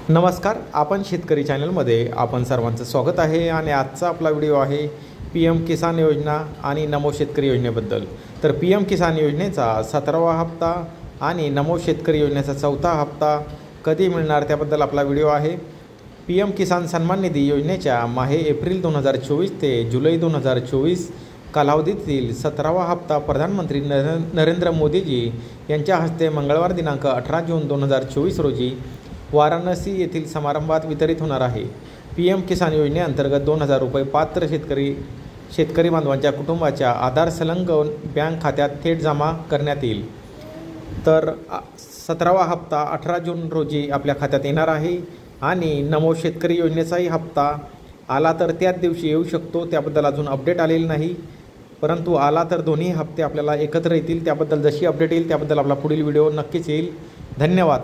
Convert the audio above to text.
नमस्कार, आपण शेतकरी चॅनलमध्ये आपण सर्वांचं स्वागत आहे आणि आजचा आपला व्हिडिओ आहे PM किसान योजना आणि नमो शेतकरी योजनेबद्दल। तर PM किसान योजनेचा 17वा हप्ता आणि नमो शेतकरी योजनेचा 4था हप्ता कधी मिळणार त्याबद्दल आपला व्हिडिओ आहे। PM किसान सन्मान निधी योजनेच्या माहे एप्रिल 2024 ते जुलै 2024 कालावधीतील 17वा हप्ता प्रधानमंत्री नरेंद्र मोदीजी यांच्या हस्ते मंगळवार दिनांक 18 जून 2024 रोजी वाराणसी येथील समारंभात वितरित होणार आहे। PM किसान योजनेअंतर्गत 2000 रुपये पात्र शेतकरी बांधवांच्या कुटुंबाच्या आधार संलग्न बँक खात्यात थेट जमा करण्यात येईल। तर 17वा हप्ता 18 जून रोजी आपल्या खात्यात येणार आहे आणि नमो शेतकरी योजनेचाही हप्ता आला तर त्याच दिवशी येऊ शकतो, त्याबद्दल अजून अपडेट आलेली नाही, परंतु आला तर दोन्ही हप्ते आपल्याला एकत्र येतील। त्याबद्दल जशी अपडेट येईल त्याबद्दल आपला पुढील व्हिडिओ नक्कीच येईल। धन्यवाद।